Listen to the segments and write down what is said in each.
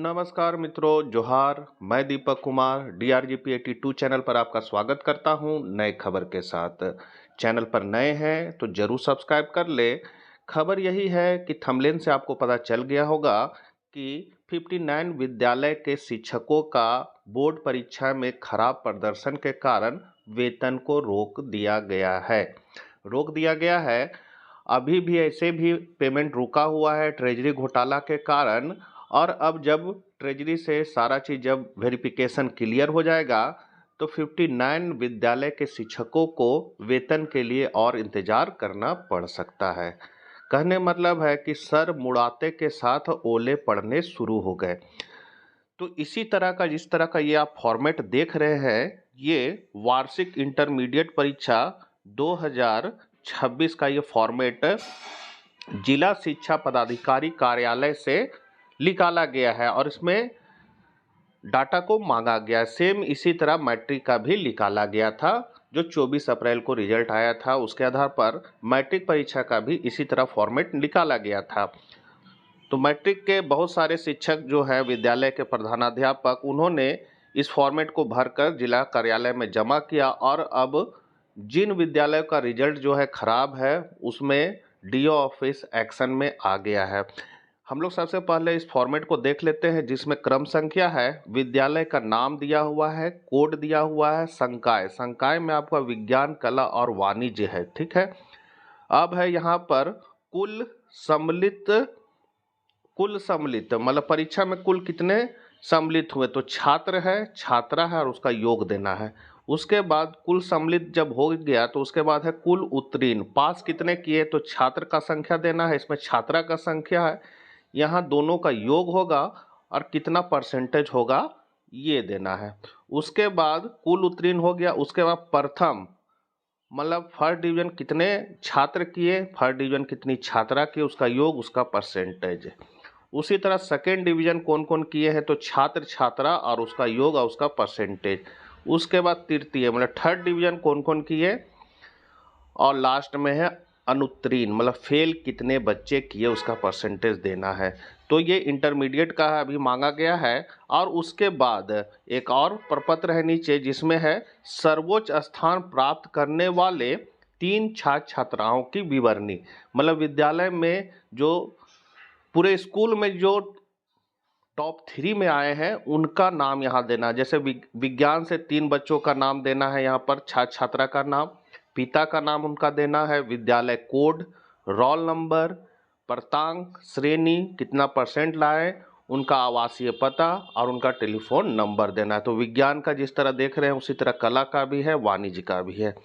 नमस्कार मित्रों, जोहार। मैं दीपक कुमार DRGP 82 चैनल पर आपका स्वागत करता हूं नए खबर के साथ। चैनल पर नए हैं तो जरूर सब्सक्राइब कर ले। खबर यही है कि थंबनेल से आपको पता चल गया होगा कि 59 विद्यालय के शिक्षकों का बोर्ड परीक्षा में खराब प्रदर्शन के कारण वेतन को रोक दिया गया है। अभी भी ऐसे भी पेमेंट रुका हुआ है ट्रेजरी घोटाला के कारण। और अब जब ट्रेजरी से सारा चीज़ जब वेरिफिकेशन क्लियर हो जाएगा तो 59 विद्यालय के शिक्षकों को वेतन के लिए और इंतजार करना पड़ सकता है। कहने मतलब है कि सर मुड़ाते के साथ ओले पड़ने शुरू हो गए। तो इसी तरह का जिस तरह का ये आप फॉर्मेट देख रहे हैं, ये वार्षिक इंटरमीडिएट परीक्षा 2026 का ये फॉर्मेट जिला शिक्षा पदाधिकारी कार्यालय से निकाला गया है और इसमें डाटा को मांगा गया। सेम इसी तरह मैट्रिक का भी निकाला गया था, जो 24 अप्रैल को रिजल्ट आया था। उसके आधार पर मैट्रिक परीक्षा का भी इसी तरह फॉर्मेट निकाला गया था। तो मैट्रिक के बहुत सारे शिक्षक जो है विद्यालय के प्रधानाध्यापक, उन्होंने इस फॉर्मेट को भरकर जिला कार्यालय में जमा किया। और अब जिन विद्यालयों का रिजल्ट जो है खराब है, उसमें DO ऑफिस एक्शन में आ गया है। हम लोग सबसे पहले इस फॉर्मेट को देख लेते हैं, जिसमें क्रम संख्या है, विद्यालय का नाम दिया हुआ है, कोड दिया हुआ है, संकाय में आपका विज्ञान, कला और वाणिज्य है। ठीक है। अब है यहाँ पर कुल सम्मिलित मतलब परीक्षा में कुल कितने सम्मिलित हुए, तो छात्र है, छात्रा है और उसका योग देना है। उसके बाद कुल सम्मिलित जब हो गया तो उसके बाद है कुल उत्तीर्ण, पास कितने किए, तो छात्र का संख्या देना है, इसमें छात्रा का संख्या है, यहाँ दोनों का योग होगा और कितना परसेंटेज होगा ये देना है। उसके बाद कुल उत्तीर्ण हो गया। उसके बाद प्रथम मतलब फर्स्ट डिवीजन कितने छात्र किए, फर्स्ट डिवीजन कितनी छात्रा की, उसका योग, उसका परसेंटेज। उसी तरह सेकेंड डिवीजन कौन कौन किए हैं, तो छात्र छात्रा और उसका योग और उसका परसेंटेज। उसके बाद तृतीय मतलब थर्ड डिवीजन कौन कौन किए, और लास्ट में है अनुत्तीर्ण मतलब फेल कितने बच्चे किए, उसका परसेंटेज देना है। तो ये इंटरमीडिएट का अभी मांगा गया है। और उसके बाद एक और प्रपत्र है नीचे, जिसमें है सर्वोच्च स्थान प्राप्त करने वाले 3 छात्र छात्राओं की विवरणी। मतलब विद्यालय में जो पूरे स्कूल में जो टॉप 3 में आए हैं उनका नाम यहाँ देना। जैसे विज्ञान से 3 बच्चों का नाम देना है, यहाँ पर छात्र छात्रा का नाम, पिता का नाम उनका देना है, विद्यालय कोड, रोल नंबर, प्रांतांक, श्रेणी, कितना परसेंट लाए, उनका आवासीय पता और उनका टेलीफोन नंबर देना है। तो विज्ञान का जिस तरह देख रहे हैं उसी तरह कला का भी है, वाणिज्य का भी है।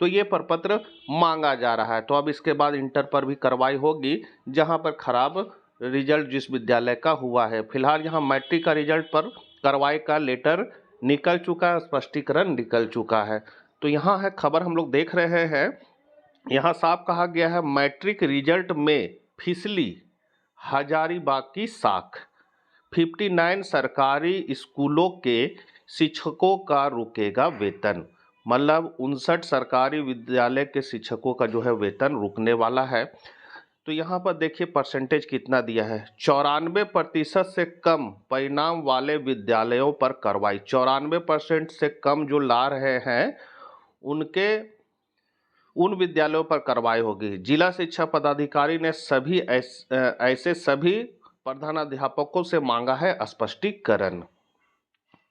तो ये प्रपत्र मांगा जा रहा है। तो अब इसके बाद इंटर पर भी कार्रवाई होगी, जहाँ पर खराब रिजल्ट जिस विद्यालय का हुआ है। फिलहाल यहाँ मैट्रिक का रिजल्ट पर कार्रवाई का लेटर निकल चुका है, स्पष्टीकरण निकल चुका है। तो यहाँ है खबर हम लोग देख रहे हैं, यहाँ साफ कहा गया है मैट्रिक रिजल्ट में फिसली हजारीबाग की साख, 59 सरकारी स्कूलों के शिक्षकों का रुकेगा वेतन। मतलब 59 सरकारी विद्यालय के शिक्षकों का जो है वेतन रुकने वाला है। तो यहाँ पर देखिए परसेंटेज कितना दिया है, 94% से कम परिणाम वाले विद्यालयों पर कार्रवाई। 94% से कम जो ला रहे हैं उन विद्यालयों पर कार्रवाई होगी। जिला शिक्षा पदाधिकारी ने ऐसे सभी प्रधानाध्यापकों से मांगा है स्पष्टीकरण।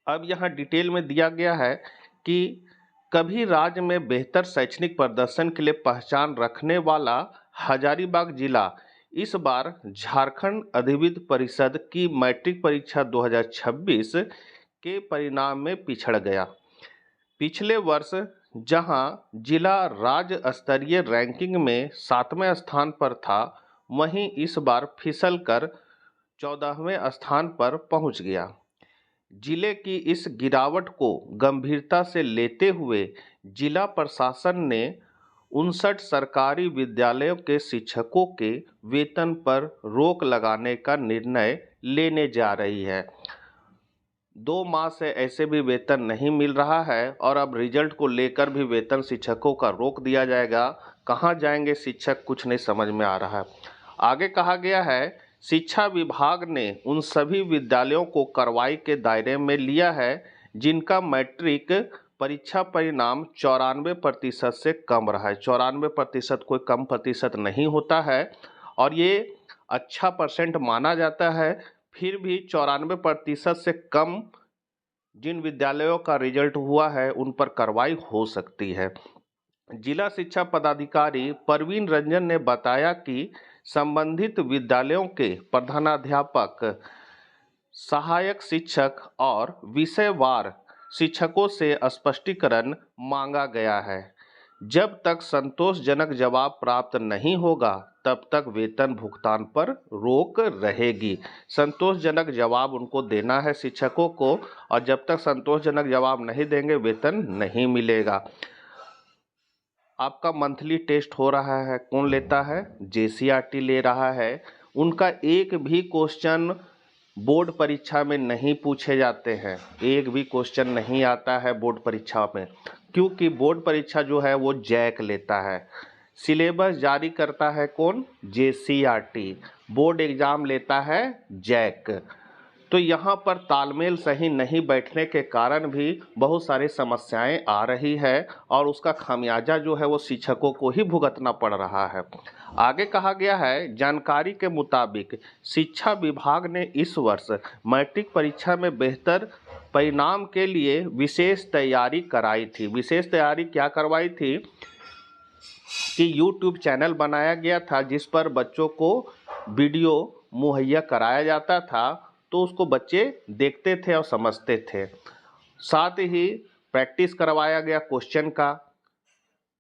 अब यहाँ डिटेल में दिया गया है कि कभी राज्य में बेहतर शैक्षणिक प्रदर्शन के लिए पहचान रखने वाला हजारीबाग जिला इस बार झारखंड अधिविद्य परिषद की मैट्रिक परीक्षा 2026 के परिणाम में पिछड़ गया। पिछले वर्ष जहां जिला राज्य स्तरीय रैंकिंग में 7वें स्थान पर था, वहीं इस बार फिसल कर 14वें स्थान पर पहुंच गया। जिले की इस गिरावट को गंभीरता से लेते हुए जिला प्रशासन ने 59 सरकारी विद्यालयों के शिक्षकों के वेतन पर रोक लगाने का निर्णय लेने जा रही है। 2 माह से ऐसे भी वेतन नहीं मिल रहा है और अब रिजल्ट को लेकर भी वेतन शिक्षकों का रोक दिया जाएगा। कहाँ जाएंगे शिक्षक, कुछ नहीं समझ में आ रहा है। आगे कहा गया है शिक्षा विभाग ने उन सभी विद्यालयों को कार्रवाई के दायरे में लिया है जिनका मैट्रिक परीक्षा परिणाम 94% से कम रहा है। 94% कोई कम प्रतिशत नहीं होता है और ये अच्छा परसेंट माना जाता है। फिर भी 94% से कम जिन विद्यालयों का रिजल्ट हुआ है उन पर कार्रवाई हो सकती है। जिला शिक्षा पदाधिकारी परवीन रंजन ने बताया कि संबंधित विद्यालयों के प्रधानाध्यापक, सहायक शिक्षक और विषयवार शिक्षकों से स्पष्टीकरण मांगा गया है। जब तक संतोषजनक जवाब प्राप्त नहीं होगा तब तक वेतन भुगतान पर रोक रहेगी। संतोषजनक जवाब उनको देना है शिक्षकों को, और जब तक संतोषजनक जवाब नहीं देंगे वेतन नहीं मिलेगा। आपका मंथली टेस्ट हो रहा है, कौन लेता है? JCRT ले रहा है। उनका एक भी क्वेश्चन बोर्ड परीक्षा में नहीं पूछे जाते हैं, एक भी क्वेश्चन नहीं आता है बोर्ड परीक्षा में, क्योंकि बोर्ड परीक्षा जो है वो जैक लेता है। सिलेबस जारी करता है कौन? JCRT। बोर्ड एग्जाम लेता है जैक। तो यहाँ पर तालमेल सही नहीं बैठने के कारण भी बहुत सारी समस्याएं आ रही है और उसका खामियाजा जो है वो शिक्षकों को ही भुगतना पड़ रहा है। आगे कहा गया है, जानकारी के मुताबिक शिक्षा विभाग ने इस वर्ष मैट्रिक परीक्षा में बेहतर परिणाम के लिए विशेष तैयारी कराई थी। विशेष तैयारी क्या करवाई थी कि YouTube चैनल बनाया गया था जिस पर बच्चों को वीडियो मुहैया कराया जाता था, तो उसको बच्चे देखते थे और समझते थे। साथ ही प्रैक्टिस करवाया गया क्वेश्चन का।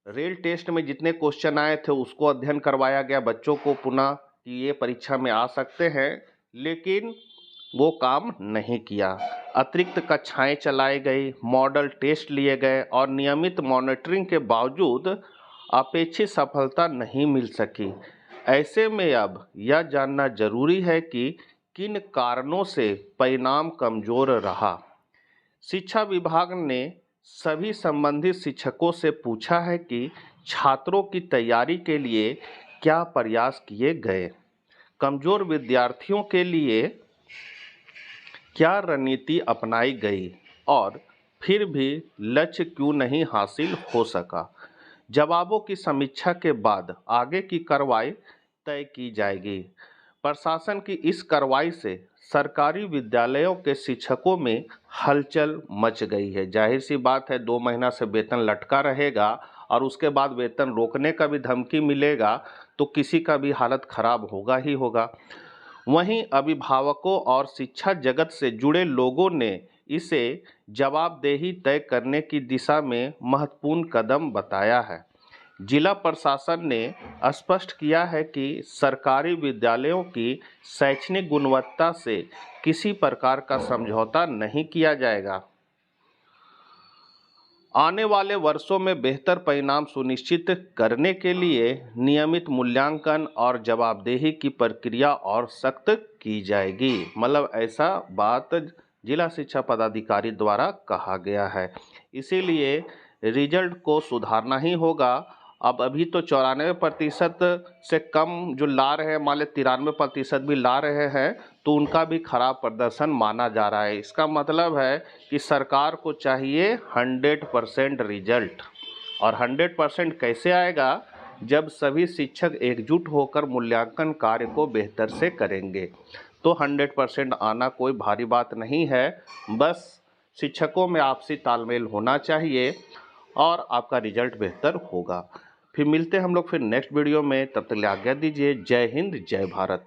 रियल टेस्ट में जितने क्वेश्चन आए थे उसको अध्ययन करवाया गया बच्चों को पुनः कि ये परीक्षा में आ सकते हैं, लेकिन वो काम नहीं किया। अतिरिक्त कक्षाएं चलाई गई, मॉडल टेस्ट लिए गए और नियमित मॉनिटरिंग के बावजूद अपेक्षित सफलता नहीं मिल सकी। ऐसे में अब यह जानना जरूरी है कि किन कारणों से परिणाम कमजोर रहा। शिक्षा विभाग ने सभी संबंधित शिक्षकों से पूछा है कि छात्रों की तैयारी के लिए क्या प्रयास किए गए, कमजोर विद्यार्थियों के लिए क्या रणनीति अपनाई गई और फिर भी लक्ष्य क्यों नहीं हासिल हो सका। जवाबों की समीक्षा के बाद आगे की कार्रवाई तय की जाएगी। प्रशासन की इस कार्रवाई से सरकारी विद्यालयों के शिक्षकों में हलचल मच गई है। जाहिर सी बात है, 2 महीना से वेतन लटका रहेगा और उसके बाद वेतन रोकने का भी धमकी मिलेगा तो किसी का भी हालत खराब होगा ही होगा। वहीं अभिभावकों और शिक्षा जगत से जुड़े लोगों ने इसे जवाबदेही तय करने की दिशा में महत्वपूर्ण कदम बताया है। जिला प्रशासन ने स्पष्ट किया है कि सरकारी विद्यालयों की शैक्षणिक गुणवत्ता से किसी प्रकार का समझौता नहीं किया जाएगा। आने वाले वर्षों में बेहतर परिणाम सुनिश्चित करने के लिए नियमित मूल्यांकन और जवाबदेही की प्रक्रिया और सख्त की जाएगी। मतलब ऐसा बात जिला शिक्षा पदाधिकारी द्वारा कहा गया है। इसीलिए रिजल्ट को सुधारना ही होगा। अब अभी तो 94% से कम जो ला रहे हैं, मान लें 93% भी ला रहे हैं, तो उनका भी खराब प्रदर्शन माना जा रहा है। इसका मतलब है कि सरकार को चाहिए 100% रिजल्ट। और 100% कैसे आएगा? जब सभी शिक्षक एकजुट होकर मूल्यांकन कार्य को बेहतर से करेंगे तो 100% आना कोई भारी बात नहीं है। बस शिक्षकों में आपसी तालमेल होना चाहिए और आपका रिजल्ट बेहतर होगा। फिर मिलते हैं हम लोग नेक्स्ट वीडियो में। तब तक के लिए आज्ञा दीजिए। जय हिंद, जय भारत।